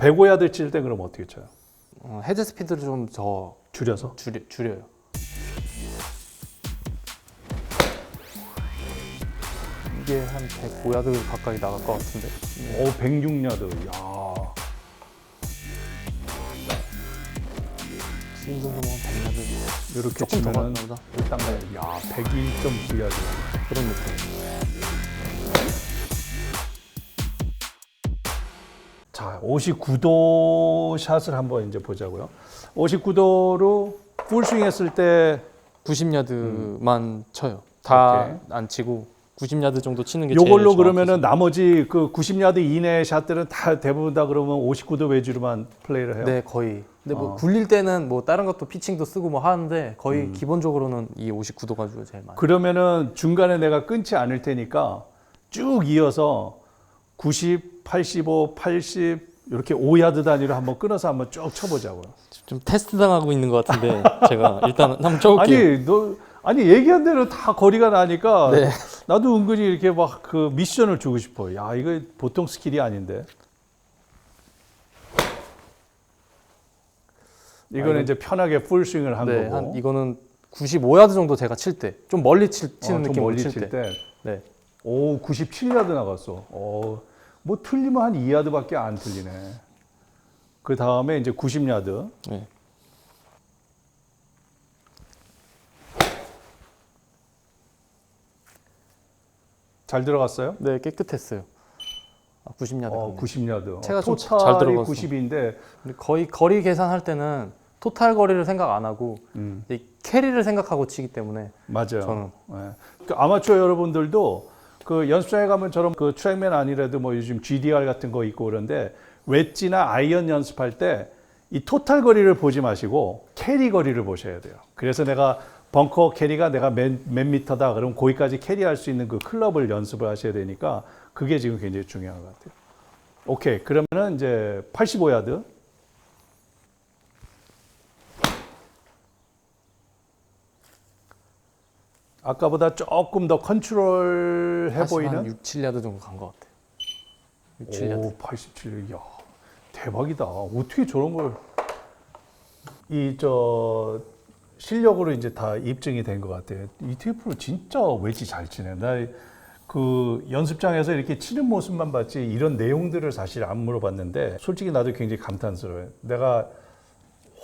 105야드 칠 때 그럼 어떻게 쳐요? 헤드 스피드를 좀 더 줄여서? 줄여요. 이게 한 105야드 가까이 나갈 것 같은데. 오, 106야드. 야. 지금 정도면 100야드. 이렇게 조금 더 치면은 가나 보다. 딱 나요. 야, 101.9야드. 그런 느낌. 자, 59도 샷을 한번 이제 보자고요. 59도로 풀스윙 했을 때 90야드만 쳐요. 다 오케이. 안 치고 90야드 정도 치는 게 요걸로 제일 그러면은 정확해서. 나머지 그 90야드 이내 샷들은 다 대부분 다 그러면 59도 외주로만 플레이를 해요. 네, 거의. 근데 뭐 어. 굴릴 때는 뭐 다른 것도 피칭도 쓰고 뭐 하는데 거의 기본적으로는 이 59도 가지고 제일 많아요. 그러면은 중간에 내가 끊지 않을 테니까 쭉 이어서 90, 85, 80 이렇게 5야드 단위로 한번 끊어서 한번 쭉 쳐보자고요. 좀 테스트 당하고 있는 것 같은데 제가 일단 한번 쳐볼게요. 아니 얘기한 대로 다 거리가 나니까 네. 나도 은근히 이렇게 막 그 미션을 주고 싶어. 야, 이거 보통 스킬이 아닌데. 이거는 이제 편하게 풀 스윙을 한 네, 거고. 한 이거는 95야드 정도 제가 칠 때 좀 멀리 치는 좀 느낌으로 멀리 칠 때. 네. 오, 97야드 나갔어. 뭐 틀리면 한 2야드밖에 안 틀리네. 그 다음에 이제 90야드. 네. 잘 들어갔어요? 네, 깨끗했어요. 90야드. 90야드. 제가 좀 잘 토탈이 들어갔어. 90인데 거의 거리 계산할 때는 토탈 거리를 생각 안 하고 이 캐리를 생각하고 치기 때문에 맞아요. 저는 네. 그 아마추어 여러분들도 그 연습장에 가면 저런 그 트랙맨 아니라도 뭐 요즘 GDR 같은 거 있고 그런데 웨지나 아이언 연습할 때 이 토탈 거리를 보지 마시고 캐리 거리를 보셔야 돼요. 그래서 내가 벙커 캐리가 내가 몇 미터다 그럼 거기까지 캐리할 수 있는 그 클럽을 연습을 하셔야 되니까 그게 지금 굉장히 중요한 것 같아요. 오케이, 그러면은 이제 85야드. 아까보다 조금 더 컨트롤해 보이는. 한 6, 7야드 정도 간 것 같아요. 6, 7야드. 오, 87. 야, 대박이다. 어떻게 저런 걸 실력으로 이제 다 입증이 된 것 같아요. ETF 진짜 웨지 잘 치네. 나 그 연습장에서 이렇게 치는 모습만 봤지 이런 내용들을 사실 안 물어봤는데 솔직히 나도 굉장히 감탄스러워요. 내가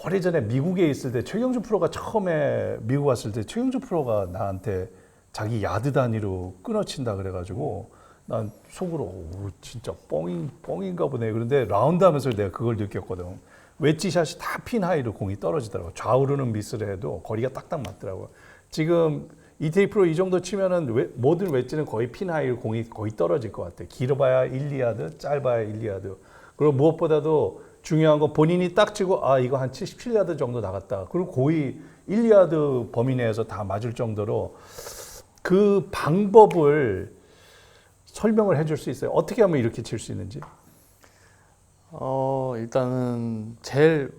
오래전에 미국에 있을 때 최경주 프로가 처음에 미국 왔을 때 최경주 프로가 나한테 자기 야드 단위로 끊어친다 그래가지고 난 속으로 오, 진짜 뻥인가 보네. 그런데 라운드 하면서 내가 그걸 느꼈거든. 웨지샷이 다 핀 하이로 공이 떨어지더라고. 좌우로는 미스를 해도 거리가 딱딱 맞더라고. 지금 ETA 프로 이 정도 치면은 모든 웨지는 거의 핀 하이로 공이 거의 떨어질 것 같아. 길어봐야 1, 2야드, 짧아야 1, 2야드. 그리고 무엇보다도 중요한 건 본인이 딱 치고 아 이거 한 77야드 정도 나갔다. 그리고 거의 1, 2야드 범위 내에서 다 맞을 정도로 그 방법을 설명을 해줄 수 있어요. 어떻게 하면 이렇게 칠 수 있는지. 일단은 제일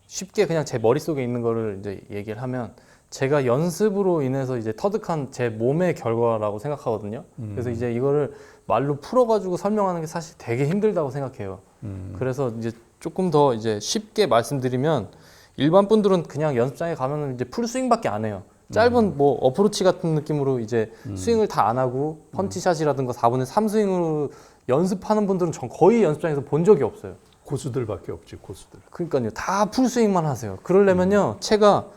쉽게 그냥 제 머릿속에 있는 거를 이제 얘기를 하면 제가 연습으로 인해서 이제 터득한 제 몸의 결과라고 생각하거든요. 그래서 이제 이거를 말로 풀어가지고 설명하는 게 사실 되게 힘들다고 생각해요. 그래서 이제 조금 더 이제 쉽게 말씀드리면 일반 분들은 그냥 연습장에 가면은 이제 풀 스윙밖에 안 해요. 짧은 뭐 어프로치 같은 느낌으로 이제 스윙을 다 안 하고 펀치샷이라든가 4분의 3 스윙으로 연습하는 분들은 전 거의 연습장에서 본 적이 없어요. 고수들밖에 없지, 고수들. 그러니까요, 다 풀 스윙만 하세요. 그러려면요, 채가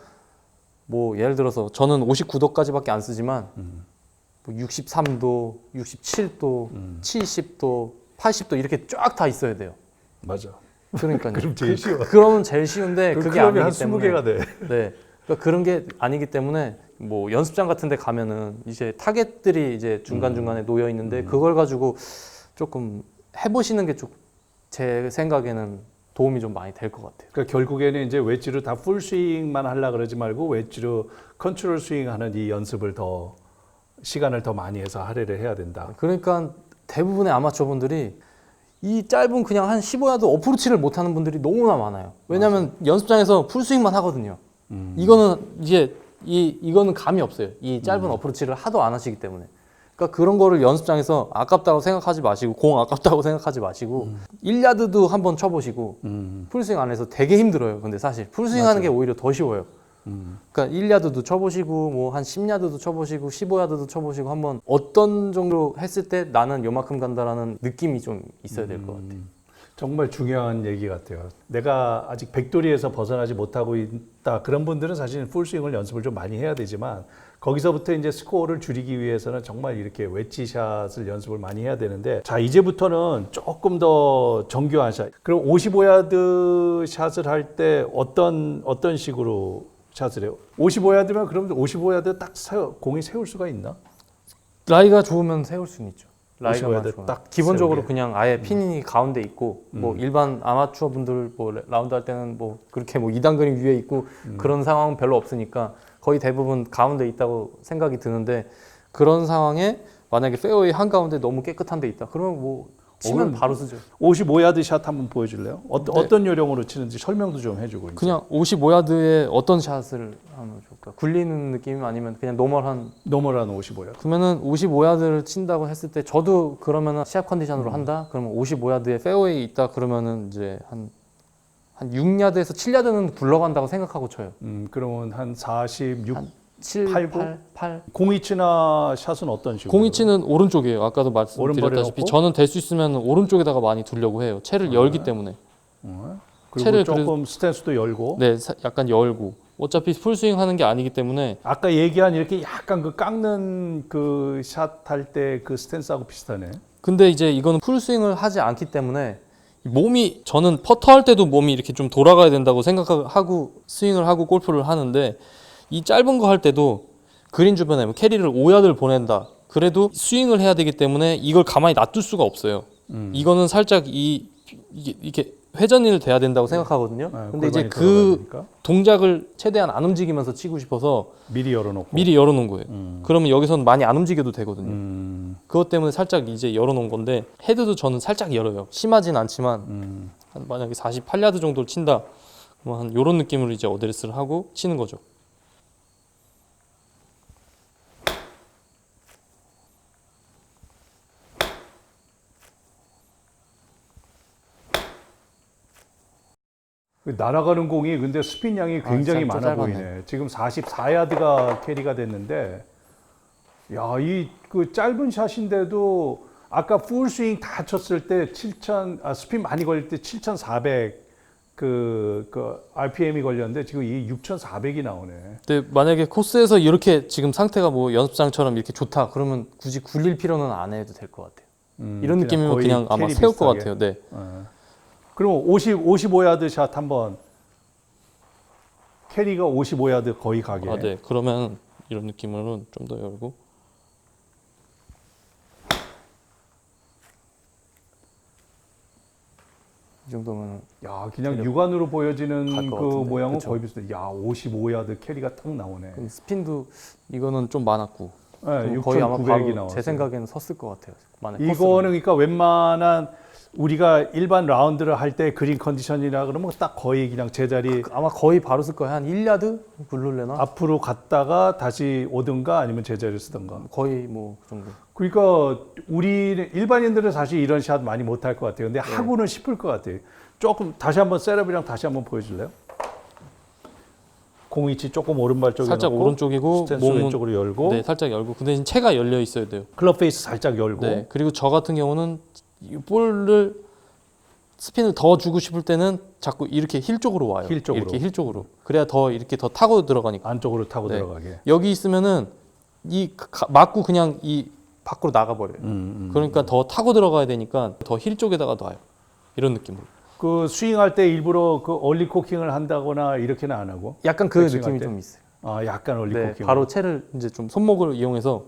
뭐 예를 들어서 저는 59도까지밖에 안 쓰지만 뭐 63도, 67도, 70도, 80도 이렇게 쫙 다 있어야 돼요. 맞아. 그러니까요. 그럼 제일 쉬워. 그러면 제일 쉬운데 그게 클럽이 아니기 한 때문에. 20개가 돼. 네. 그러니까 그런 게 아니기 때문에 뭐 연습장 같은 데 가면은 이제 타겟들이 이제 중간중간에 놓여 있는데 그걸 가지고 조금 해보시는 게 좀 제 생각에는 도움이 좀 많이 될 것 같아요. 그러니까 결국에는 이제 웨지로 다 풀 스윙만 하려 그러지 말고 웨지로 컨트롤 스윙하는 이 연습을 더 시간을 더 많이 해서 할애를 해야 된다. 그러니까 대부분의 아마추어분들이 이 짧은 그냥 한 15야드 어프로치를 못하는 분들이 너무나 많아요. 왜냐하면 연습장에서 풀 스윙만 하거든요. 이거는 이제 이거는 감이 없어요. 이 짧은 어프로치를 하도 안 하시기 때문에. 그러니까 그런 거를 연습장에서 아깝다고 생각하지 마시고 공 아깝다고 생각하지 마시고 1야드도 한번 쳐보시고 풀스윙 안 해서 되게 힘들어요. 근데 사실 풀스윙 하는 게 오히려 더 쉬워요. 그러니까 1야드도 쳐보시고 뭐 한 10야드도 쳐보시고 15야드도 쳐보시고 한번 어떤 정도 했을 때 나는 요만큼 간다라는 느낌이 좀 있어야 될 것 같아요. 정말 중요한 얘기 같아요. 내가 아직 백돌이에서 벗어나지 못하고 있다. 그런 분들은 사실 풀스윙을 연습을 좀 많이 해야 되지만 거기서부터 이제 스코어를 줄이기 위해서는 정말 이렇게 웨지샷을 연습을 많이 해야 되는데 자 이제부터는 조금 더 정교한 샷. 그럼 55야드 샷을 할 때 어떤 식으로 샷을 해요? 55야드면 그럼 55야드 딱 공이 세울 수가 있나? 라이가 좋으면 세울 수는 있죠. 라이가 55야드 좋으면. 딱 기본적으로 세우게. 그냥 아예 핀이 가운데 있고 뭐 일반 아마추어 분들 뭐 라운드 할 때는 뭐 그렇게 뭐 2단 그림 위에 있고 그런 상황은 별로 없으니까 거의 대부분 가운데 있다고 생각이 드는데 그런 상황에 만약에 페어웨이 한가운데 너무 깨끗한 데 있다. 그러면 뭐 치면 바로 쓰죠. 55야드 샷 한번 보여줄래요? 네. 어떤 요령으로 치는지 설명도 좀 해주고. 이제. 그냥 55야드에 어떤 샷을 하면 좋을까? 굴리는 느낌 아니면 그냥 노멀한 노멀한 55야드. 그러면은 55야드를 친다고 했을 때 저도 그러면은 시합 컨디션으로 한다. 그러면 55야드에 페어웨이 있다. 그러면은 이제 한 6야드에서 7야드는 굴러간다고 생각하고 쳐요. 그러면 한 46, 한 7, 8, 8. 공이치나 샷은 어떤 식으로? 공이치는 오른쪽이에요. 아까도 오른발에 말씀드렸다시피 놓고? 저는 될 수 있으면 오른쪽에다가 많이 두려고 해요. 채를 열기 때문에. 그리고 채를 조금 스탠스도 열고. 네, 약간 열고. 어차피 풀스윙 하는 게 아니기 때문에 아까 얘기한 이렇게 약간 그 깎는 그 샷 할 때 그 스탠스하고 비슷하네. 근데 이제 이거는 풀스윙을 하지 않기 때문에 몸이 저는 퍼터 할 때도 몸이 이렇게 좀 돌아가야 된다고 생각하고 스윙을 하고 골프를 하는데 이 짧은 거 할 때도 그린 주변에 뭐 캐리를 5야드를 보낸다. 그래도 스윙을 해야 되기 때문에 이걸 가만히 놔둘 수가 없어요. 이거는 살짝 이게 회전일 돼야 된다고 생각하거든요. 근데 이제 그 동작을 최대한 안 움직이면서 치고 싶어서 미리 열어놓고. 미리 열어놓은 거예요. 그러면 여기서는 많이 안 움직여도 되거든요. 그것 때문에 살짝 이제 열어놓은 건데 헤드도 저는 살짝 열어요. 심하진 않지만 한 만약에 48야드 정도를 친다. 그럼 한 이런 느낌으로 이제 어드레스를 하고 치는 거죠. 날아가는 공이 근데 스핀 양이 굉장히 진짜 많아 짧았네. 보이네. 지금 44야드가 캐리가 됐는데, 야, 이 그 짧은 샷인데도 아까 풀 스윙 다 쳤을 때 스핀 많이 걸릴 때 7,400 그 RPM이 걸렸는데 지금 이 6,400이 나오네. 근데 만약에 코스에서 이렇게 지금 상태가 뭐 연습장처럼 이렇게 좋다. 그러면 굳이 굴릴 필요는 안 해도 될 것 같아요. 이런 느낌이면 거의 그냥 아마 캐리 세울 것 비슷하게. 같아요. 네. 그럼 55야드 샷 한번 캐리가 55야드 거의 가게. 아, 네. 그러면 이런 느낌으로 좀 더 열고. 이 정도면 야, 그냥 육안으로 보여지는 갈것 그 같은데. 모양은 그쵸? 거의 비슷해. 야, 55야드 캐리가 딱 나오네. 스핀도 이거는 좀 많았고 네, 거의 아마 6,900이 바로 나왔어요. 제 생각에는 섰을 것 같아요. 만약 이거는 코스로. 그러니까 웬만한 우리가 일반 라운드를 할 때 그린 컨디션이라 그러면 딱 거의 그냥 제자리 아마 거의 바로 쓸 거예요. 한 1야드 굴르려나? 앞으로 갔다가 다시 오든가 아니면 제자리를 쓰든가. 거의 뭐 그 정도. 그러니까 우리 일반인들은 사실 이런 샷 많이 못할 것 같아요. 근데 하고는 싶을 것 같아요. 조금 다시 한번 셋업이랑 다시 한번 보여줄래요? 공 위치 조금 오른발 쪽에 살짝 놓고 오른쪽이고 스탠스 몸은 왼쪽으로 열고 네, 살짝 열고. 근데 채가 열려 있어야 돼요. 클럽 페이스 살짝 열고 네. 그리고 저 같은 경우는 이 볼을 스핀을 더 주고 싶을 때는 자꾸 이렇게 힐 쪽으로 와요. 힐 쪽으로. 이렇게 힐 쪽으로. 그래야 더 이렇게 더 타고 들어가니까. 안쪽으로 타고 네. 들어가게. 여기 있으면은 맞고 그냥 이 밖으로 나가 버려요. 그러니까 더 타고 들어가야 되니까 더 힐 쪽에다가 놔요. 이런 느낌으로. 그 스윙할 때 일부러 그 얼리 코킹을 한다거나 이렇게는 안 하고. 약간 그 백스윙 느낌이 할 때? 좀 있어요. 아, 약간 얼리 네, 코킹. 바로 채를 이제 좀 손목을 이용해서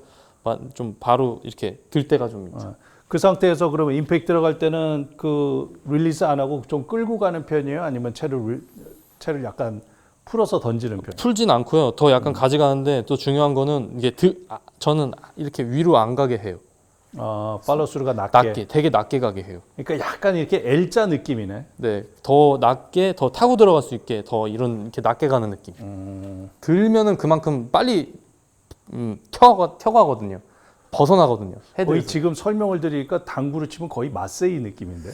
좀 바로 이렇게 들 때가 좀 있죠. 그 상태에서 그러면 임팩트 들어갈 때는 그 릴리스 안 하고 좀 끌고 가는 편이에요? 아니면 채를 약간 풀어서 던지는 편이에요? 풀진 않고요. 더 약간 가져가는데 또 중요한 거는 이게 저는 이렇게 위로 안 가게 해요. 아, 팔로스루가 낮게. 되게 낮게 가게 해요. 그러니까 약간 이렇게 L자 느낌이네. 네, 더 낮게, 더 타고 들어갈 수 있게 더 이렇게 낮게 가는 느낌. 들면은 그만큼 빨리 켜가거든요. 벗어나거든요. 거의 헤드에서. 지금 설명을 드리니까 당구로 치면 거의 마세이 느낌인데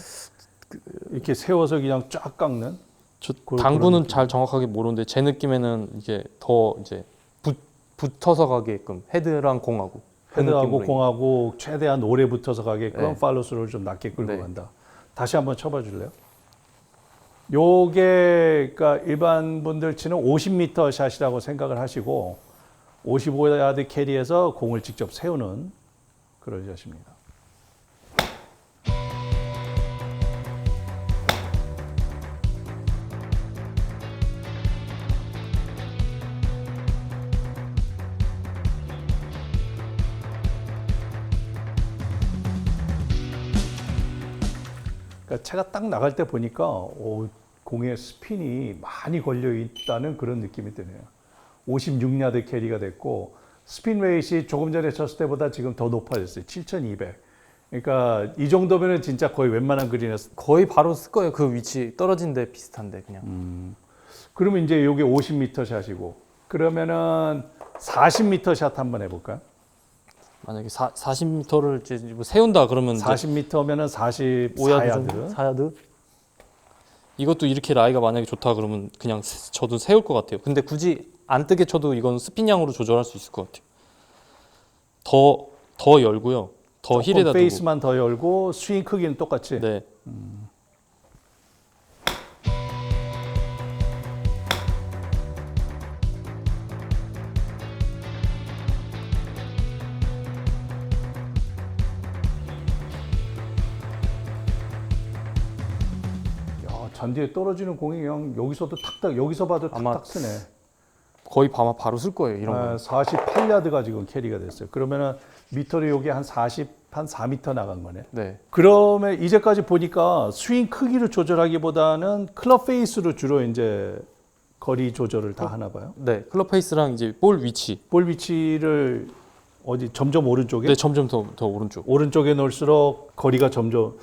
이렇게 세워서 그냥 쫙 깎는. 그런 당구는 느낌. 잘 정확하게 모르는데 제 느낌에는 이제 더 이제 붙어서 가게끔 헤드랑 공하고 그 헤드하고 느낌으로 공하고 최대한 오래 붙어서 가게끔 네. 팔로스를 좀 낮게 끌고 네. 간다. 다시 한번 쳐봐 줄래요? 요게 그러니까 일반 분들 치는 50m 샷이라고 생각을 하시고 55야드 캐리에서 공을 직접 세우는 그런 샷입니다. 그러니까 채가 딱 나갈 때 보니까 공에 스핀이 많이 걸려 있다는 그런 느낌이 드네요. 56야드 캐리가 됐고 스핀 웨이트이 조금 전에 쳤을 때보다 지금 더 높아졌어요. 7,200. 그러니까 이 정도면은 진짜 거의 웬만한 그린에서 거의 바로 쓸 거예요. 그 위치 떨어진 데 비슷한데 그냥. 그러면 이제 이게 50m 샷이고 그러면은 40m 샷 한번 해볼까요? 만약에 40m를 이제 뭐 세운다 그러면 이제 40m면은 5야드 44야드. 정도? 4야드? 이것도 이렇게 라이가 만약에 좋다 그러면 그냥 저도 세울 것 같아요. 근데 굳이 안 뜨게 쳐도 이건 스핀량으로 조절할 수 있을 것 같아요. 더 열고요. 더 힐에다 두고. 페이스만 더 열고 스윙 크기는 똑같이. 네. 야, 잔디에 떨어지는 공이 그냥 여기서도 탁탁 여기서 봐도 아마 탁탁 쓰네. 거의 바로 쓸 거예요. 이런 거. 48야드가 지금 캐리가 됐어요. 그러면은 미터로 여기 한 4m 나간 거네. 네. 그러면 이제까지 보니까 스윙 크기를 조절하기보다는 클럽 페이스로 주로 이제 거리 조절을 다 하나 봐요. 네. 클럽 페이스랑 이제 볼 위치. 볼 위치를 어디 점점 오른쪽에 네, 점점 더 오른쪽. 오른쪽에 놓을수록 거리가 점점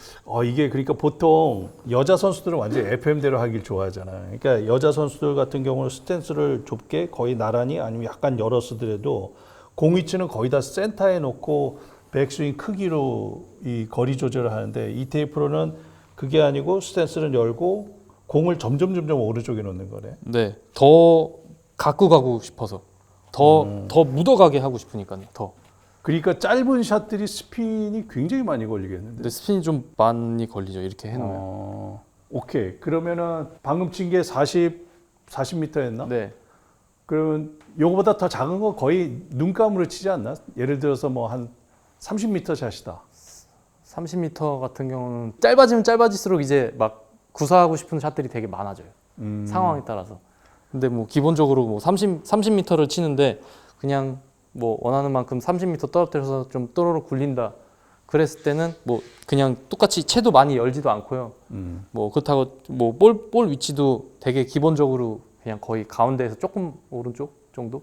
이게 그러니까 보통 여자 선수들은 완전 FM대로 하길 좋아하잖아요. 그러니까 여자 선수들 같은 경우는 스탠스를 좁게 거의 나란히 아니면 약간 열어 쓰더라도 공 위치는 거의 다 센터에 놓고 백스윙 크기로 이 거리 조절을 하는데 이태희 프로는 그게 아니고 스탠스를 열고 공을 점점 오른쪽에 놓는 거네. 네. 더 갖고 가고 싶어서. 더 묻어가게 하고 싶으니까요. 더. 그러니까 짧은 샷들이 스핀이 굉장히 많이 걸리겠는데. 근데 스핀이 좀 많이 걸리죠. 이렇게 해놓으면. 오케이. 그러면은 방금 친 게 40m였나? 네. 그러면 요거보다 더 작은 거 거의 눈감으로 치지 않나? 예를 들어서 뭐 한 30m 샷이다. 30m 같은 경우는 짧아지면 짧아질수록 이제 막 구사하고 싶은 샷들이 되게 많아져요. 상황에 따라서. 근데 뭐 기본적으로 뭐 30m를 치는데 그냥 뭐 원하는 만큼 30m 떨어뜨려서 좀 또로록 굴린다. 그랬을 때는 뭐 그냥 똑같이 채도 많이 열지도 않고요. 뭐 그렇다고 뭐 볼 위치도 되게 기본적으로 그냥 거의 가운데에서 조금 오른쪽 정도?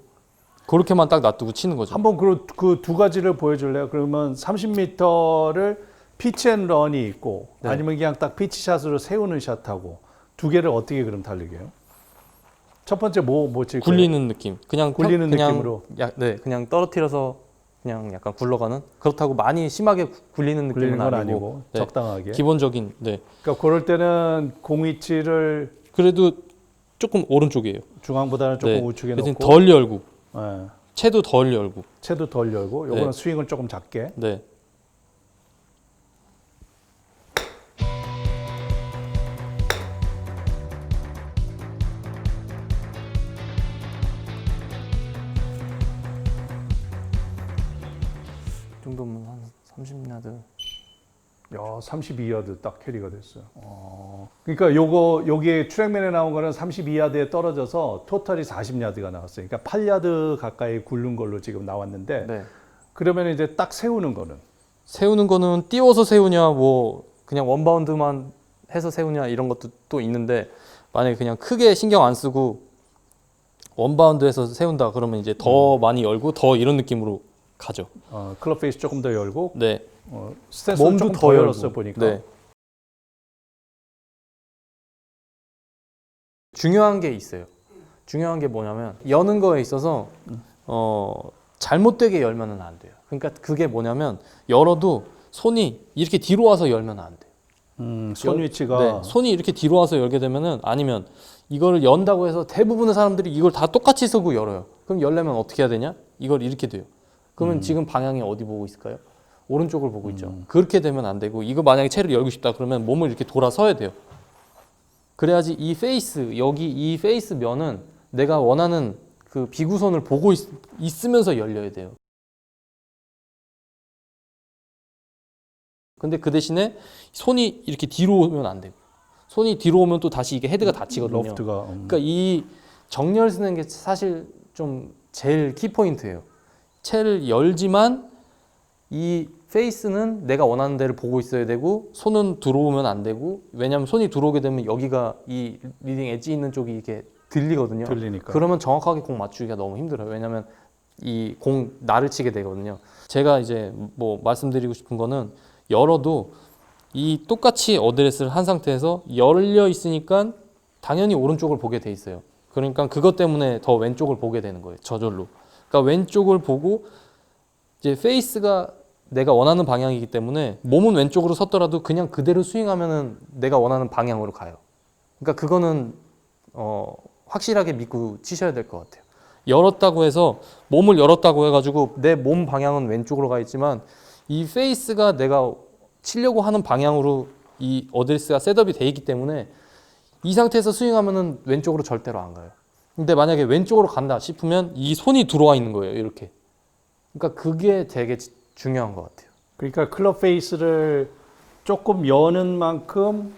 그렇게만 딱 놔두고 치는 거죠. 한번 그 두 가지를 보여줄래요? 그러면 30m를 피치 앤 런이 있고 네. 아니면 그냥 딱 피치 샷으로 세우는 샷하고 두 개를 어떻게 그럼 다르게요? 첫 번째 뭐 칠 거예요? 굴리는 느낌. 그냥 느낌으로. 네, 그냥 떨어뜨려서 그냥 약간 굴러가는. 그렇다고 많이 심하게 굴리는 느낌은 굴리는 건 아니고, 아니고 네, 적당하게. 기본적인. 네. 그러니까 그럴 때는 공 위치를 그래도 조금 오른쪽이에요. 중앙보다는 조금 네. 우측에 대신 놓고 덜 열고, 네. 채도 덜 열고. 채도 덜 열고 요거는 네. 스윙을 조금 작게. 네. 이 정도면 한 30야드. 야, 32야드 딱 캐리가 됐어요. 그러니까 여기에 트랙맨에 나온 거는 32야드에 떨어져서 토탈이 40야드가 나왔어요. 그러니까 8야드 가까이 굴른 걸로 지금 나왔는데 네. 그러면 이제 딱 세우는 거는 세우는 거는 띄워서 세우냐, 뭐 그냥 원바운드만 해서 세우냐 이런 것도 또 있는데 만약에 그냥 크게 신경 안 쓰고 원바운드해서 세운다 그러면 이제 더 많이 열고 더 이런 느낌으로 가죠. 클럽 페이스 조금 더 열고 네. 스탠스 몸도 조금 더 더 열고. 열었어 보니까. 네. 중요한 게 있어요. 중요한 게 뭐냐면 여는 거에 있어서 잘못되게 열면은 안 돼요. 그러니까 그게 뭐냐면 열어도 손이 이렇게 뒤로 와서 열면 안 돼요. 손 위치가 네, 손이 이렇게 뒤로 와서 열게 되면은 아니면 이거를 연다고 해서 대부분의 사람들이 이걸 다 똑같이 쓰고 열어요. 그럼 열려면 어떻게 해야 되냐? 이걸 이렇게 돼요. 그러면 지금 방향이 어디 보고 있을까요? 오른쪽을 보고 있죠. 그렇게 되면 안 되고 이거 만약에 채를 열고 싶다 그러면 몸을 이렇게 돌아서야 돼요. 그래야지 이 페이스 여기 이 페이스 면은 내가 원하는 그 비구선을 보고 있으면서 열려야 돼요. 근데 그 대신에 손이 이렇게 뒤로 오면 안 되고 손이 뒤로 오면 또 다시 이게 헤드가 닫히거든요. 로프트가 그러니까 이 정렬 쓰는 게 사실 좀 제일 키포인트예요. 채를 열지만 이 페이스는 내가 원하는 데를 보고 있어야 되고 손은 들어오면 안 되고 왜냐하면 손이 들어오게 되면 여기가 이 리딩 엣지 있는 쪽이 이렇게 들리거든요. 들리니까. 그러면 정확하게 공 맞추기가 너무 힘들어요. 왜냐하면 이 공 날을 치게 되거든요. 제가 이제 뭐 말씀드리고 싶은 거는 열어도 이 똑같이 어드레스를 한 상태에서 열려 있으니까 당연히 오른쪽을 보게 돼 있어요. 그러니까 그것 때문에 더 왼쪽을 보게 되는 거예요. 저절로. 그러니까 왼쪽을 보고 이제 페이스가 내가 원하는 방향이기 때문에 몸은 왼쪽으로 섰더라도 그냥 그대로 스윙하면은 내가 원하는 방향으로 가요. 그러니까 그거는 확실하게 믿고 치셔야 될 것 같아요. 열었다고 해서 몸을 열었다고 해가지고 내 몸 방향은 왼쪽으로 가 있지만 이 페이스가 내가 치려고 하는 방향으로 이 어드레스가 셋업이 돼 있기 때문에 이 상태에서 스윙하면은 왼쪽으로 절대로 안 가요. 근데 만약에 왼쪽으로 간다 싶으면 이 손이 들어와 있는 거예요. 이렇게. 그러니까 그게 되게 중요한 것 같아요. 그러니까 클럽 페이스를 조금 여는 만큼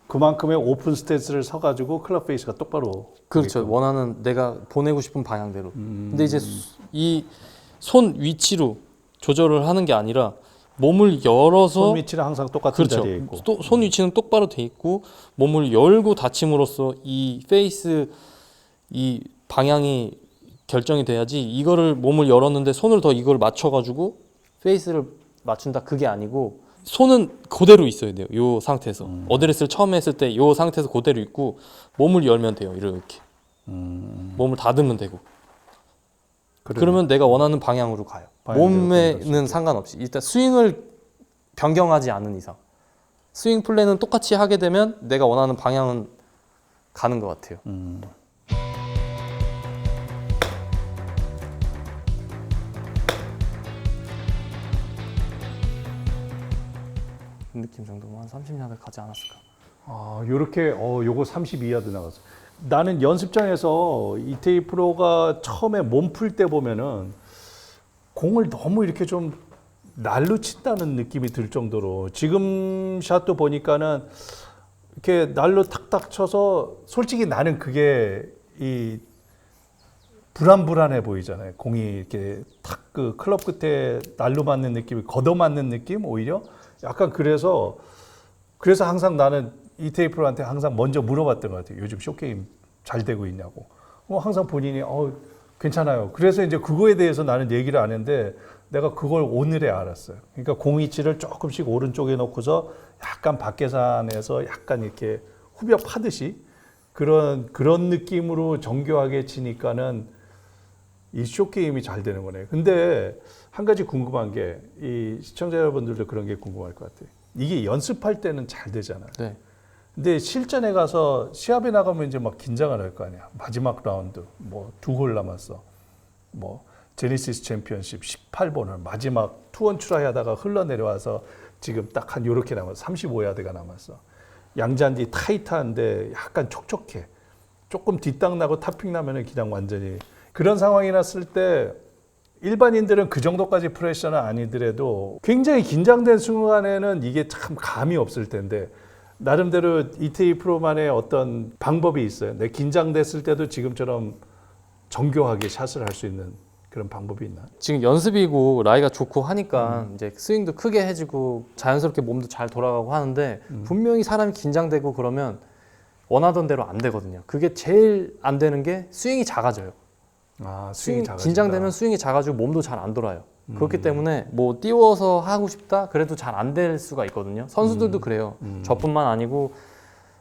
그만큼의 오픈 스탠스를 서가지고 클럽 페이스가 똑바로 그렇죠. 보게끔. 원하는 내가 보내고 싶은 방향대로. 근데 이제 이 손 위치로 조절을 하는 게 아니라 몸을 열어서 손 위치는 항상 똑같은 그렇죠. 자리에 있고. 또 손 위치는 똑바로 돼 있고 몸을 열고 닫힘으로써 이 페이스 이 방향이 결정이 돼야지 이거를 몸을 열었는데 손을 더 이걸 맞춰가지고 페이스를 맞춘다 그게 아니고 손은 그대로 있어야 돼요. 요 상태에서 어드레스를 처음 했을 때 요 상태에서 그대로 있고 몸을 열면 돼요. 이렇게 몸을 닫으면 되고 그러면 내가 원하는 방향으로 가요. 몸에는 상관없이 일단 스윙을 변경하지 않은 이상 스윙 플랜은 똑같이 하게 되면 내가 원하는 방향은 가는 것 같아요. 그 느낌 정도면 한 30야드 가지 않았을까. 아, 요렇게 요거 32야드 나갔어. 나는 연습장에서 이태희 프로가 처음에 몸 풀 때 보면은 공을 너무 이렇게 좀 날로 친다는 느낌이 들 정도로 지금 샷도 보니까는 이렇게 날로 탁탁 쳐서 솔직히 나는 그게 이 불안불안해 보이잖아요. 공이 이렇게 탁 그 클럽 끝에 날로 맞는 느낌이 걷어맞는 느낌 오히려 약간 그래서 항상 나는 이태희 프로한테 항상 먼저 물어봤던 것 같아요. 요즘 쇼게임 잘 되고 있냐고. 항상 본인이 괜찮아요. 그래서 이제 그거에 대해서 나는 얘기를 안 했는데 내가 그걸 오늘에 알았어요. 그러니까 공이치를 조금씩 오른쪽에 놓고서 약간 밖계산에서 약간 이렇게 후벼 파듯이 그런 느낌으로 정교하게 치니까는 이 쇼게임이 잘 되는 거네요. 근데 한 가지 궁금한 게 이 시청자 여러분들도 그런 게 궁금할 것 같아요. 이게 연습할 때는 잘 되잖아요. 네. 근데 실전에 가서 시합에 나가면 이제 막 긴장을 할 거 아니야. 마지막 라운드 뭐 2홀 남았어. 뭐 제네시스 챔피언십 18번을 마지막 투원 추라이 하다가 흘러내려와서 지금 딱 한 요렇게 남았어. 35야드가 남았어. 양잔디 타이트한데 약간 촉촉해. 조금 뒷땅 나고 탑핑 나면은 그냥 완전히 그런 상황이 났을 때 일반인들은 그 정도까지 프레셔는 아니더라도 굉장히 긴장된 순간에는 이게 참 감이 없을 텐데 나름대로 이태희 프로만의 어떤 방법이 있어요. 내 긴장됐을 때도 지금처럼 정교하게 샷을 할 수 있는 그런 방법이 있나? 지금 연습이고 라이가 좋고 하니까 이제 스윙도 크게 해지고 자연스럽게 몸도 잘 돌아가고 하는데 분명히 사람이 긴장되고 그러면 원하던 대로 안 되거든요. 그게 제일 안 되는 게 스윙이 작아져요. 아, 스윙이 작아진다. 긴장되면 스윙이 작아지고 몸도 잘 안 돌아요. 그렇기 때문에 뭐 띄워서 하고 싶다 그래도 잘 안 될 수가 있거든요. 선수들도 그래요. 저뿐만 아니고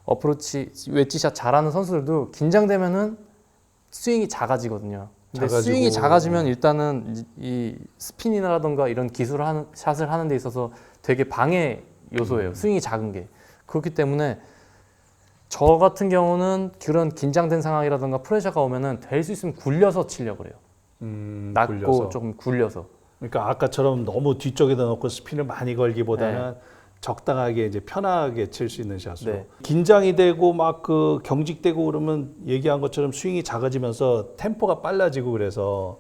어프로치 웨지샷 잘하는 선수들도 긴장되면은 스윙이 작아지거든요. 근데 작아지고. 스윙이 작아지면 일단은 이 스핀이라던가 이런 기술을 하는 샷을 하는 데 있어서 되게 방해 요소예요. 스윙이 작은 게. 그렇기 때문에 저 같은 경우는 그런 긴장된 상황이라던가 프레셔가 오면은 될 수 있으면 굴려서 치려고 그래요. 낮고 굴려서. 조금 굴려서. 그러니까 아까처럼 너무 뒤쪽에다 놓고 스핀을 많이 걸기보다는 적당하게 이제 편하게 칠 수 있는 샷으로. 네. 긴장이 되고 막 그 경직되고 그러면 얘기한 것처럼 스윙이 작아지면서 템포가 빨라지고 그래서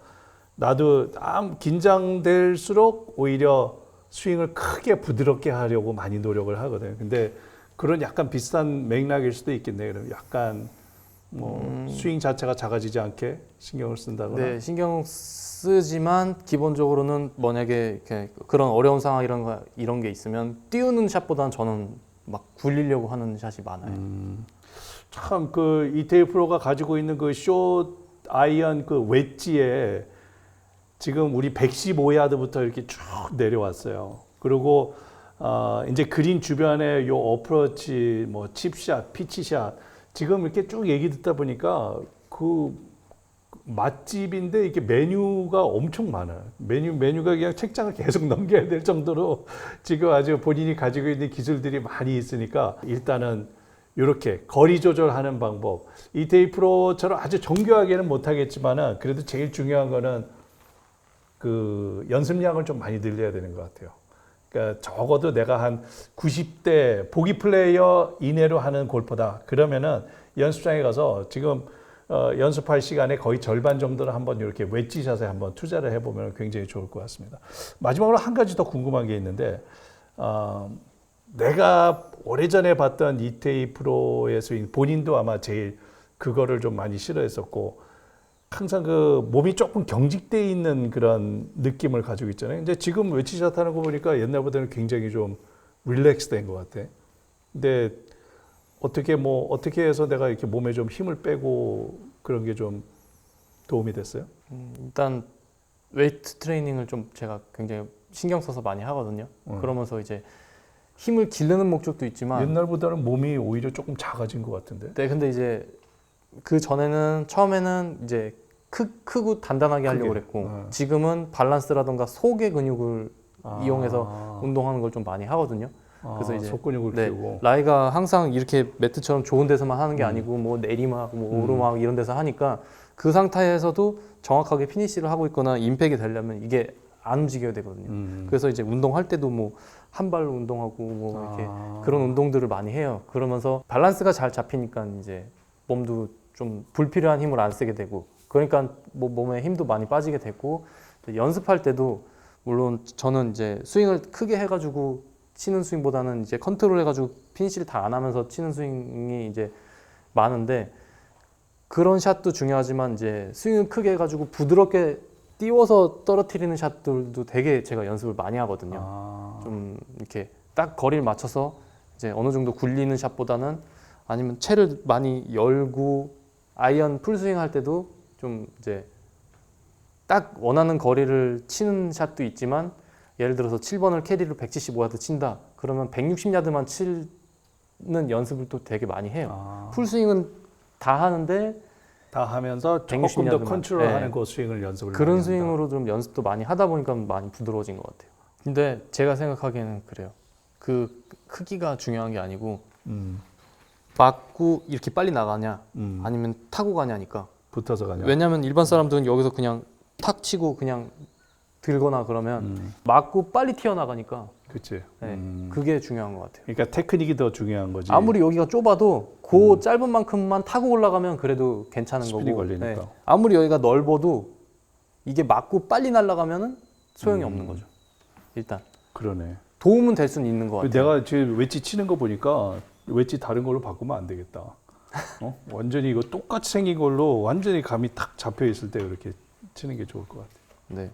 나도 긴장될수록 오히려 스윙을 크게 부드럽게 하려고 많이 노력을 하거든. 근데 그런 약간 비슷한 맥락일 수도 있겠네. 그럼 약간 뭐 스윙 자체가 작아지지 않게 신경을 쓴다거나. 네, 신경 쓰지만 기본적으로는 만약에 이렇게 그런 어려운 상황 이런 게 있으면 띄우는 샷보다는 저는 막 굴리려고 하는 샷이 많아요. 참 그 이태희 프로가 가지고 있는 그 숏 아이언 그 웨지에 지금 우리 115야드부터 이렇게 쭉 내려왔어요. 그리고 이제 그린 주변에 요 어프로치, 뭐 칩샷, 피치샷 지금 이렇게 쭉 얘기 듣다 보니까 그 맛집인데 이게 메뉴가 엄청 많아요. 메뉴가 그냥 책장을 계속 넘겨야 될 정도로 지금 아주 본인이 가지고 있는 기술들이 많이 있으니까 일단은 이렇게 거리 조절하는 방법. 이태희 프로처럼 아주 정교하게는 못하겠지만은 그래도 제일 중요한 거는 그 연습량을 좀 많이 늘려야 되는 것 같아요. 그러니까 적어도 내가 한 90대 보기 플레이어 이내로 하는 골퍼다. 그러면은 연습장에 가서 지금 연습할 시간에 거의 절반 정도를 한번 이렇게 웨지샷에 한번 투자를 해보면 굉장히 좋을 것 같습니다. 마지막으로 한 가지 더 궁금한 게 있는데 내가 오래전에 봤던 이태희 프로의 스윙 본인도 아마 제일 그거를 좀 많이 싫어했었고 항상 그 몸이 조금 경직돼 있는 그런 느낌을 가지고 있잖아요. 근데 지금 웨지샷 하는 거 보니까 옛날보다는 굉장히 좀 릴렉스 된 것 같아. 근데 어떻게 해서 내가 이렇게 몸에 좀 힘을 빼고 그런 게 좀 도움이 됐어요? 일단 웨이트 트레이닝을 좀 제가 굉장히 신경 써서 많이 하거든요. 그러면서 이제 힘을 기르는 목적도 있지만 옛날보다는 몸이 오히려 조금 작아진 것 같은데. 네, 근데 이제 그 전에는 처음에는 이제 크고 단단하게 하려고 그랬고 지금은 밸런스라던가 속의 근육을 이용해서 운동하는 걸 좀 많이 하거든요. 그래서 이제 속근육을 네, 키우고. 라이가 항상 이렇게 매트처럼 좋은 데서만 하는 게 아니고 뭐 내리막, 뭐 오르막 이런 데서 하니까 그 상태에서도 정확하게 피니시를 하고 있거나 임팩이 되려면 이게 안 움직여야 되거든요. 그래서 이제 운동할 때도 뭐 한 발로 운동하고 뭐 이렇게 그런 운동들을 많이 해요. 그러면서 밸런스가 잘 잡히니까 이제 몸도 좀 불필요한 힘을 안 쓰게 되고 그러니까 뭐 몸에 힘도 많이 빠지게 되고 연습할 때도 물론 저는 이제 스윙을 크게 해가지고 치는 스윙보다는 이제 컨트롤 해가지고 피니시를 다 안 하면서 치는 스윙이 이제 많은데 그런 샷도 중요하지만 이제 스윙을 크게 해가지고 부드럽게 띄워서 떨어뜨리는 샷들도 되게 제가 연습을 많이 하거든요. 좀 이렇게 딱 거리를 맞춰서 이제 어느 정도 굴리는 샷보다는 아니면 채를 많이 열고 아이언 풀스윙 할 때도 좀 이제 딱 원하는 거리를 치는 샷도 있지만 예를 들어서 7번을 캐리로 175야드 친다. 그러면 160야드만 치는 연습을 또 되게 많이 해요. 풀스윙은 다 하는데 다 하면서 조금 더 160야드만. 컨트롤하는 그 스윙을 연습을 그런 많이 스윙으로 좀 연습도 많이 하다 보니까 많이 부드러워진 것 같아요. 근데 제가 생각하기에는 그래요. 그 크기가 중요한 게 아니고 맞고 이렇게 빨리 나가냐 아니면 타고 가냐니까. 붙어서 가냐. 왜냐면 일반 사람들은 여기서 그냥 탁 치고 그냥 들거나 그러면 맞고 빨리 튀어나가니까 그치. 네, 그게 중요한 것 같아요. 그러니까 테크닉이 더 중요한 거지. 아무리 여기가 좁아도 그 짧은 만큼만 타고 올라가면 그래도 괜찮은 스피드 거고 걸리니까. 아무리 여기가 넓어도 이게 맞고 빨리 날아가면은 소용이 없는 거죠. 일단 그러네. 도움은 될 수는 있는 것 같아요. 내가 지금 웨지 치는 거 보니까 웨지 다른 걸로 바꾸면 안 되겠다. 완전히 이거 똑같이 생긴 걸로 완전히 감이 탁 잡혀 있을 때 그렇게 치는 게 좋을 것 같아. 네.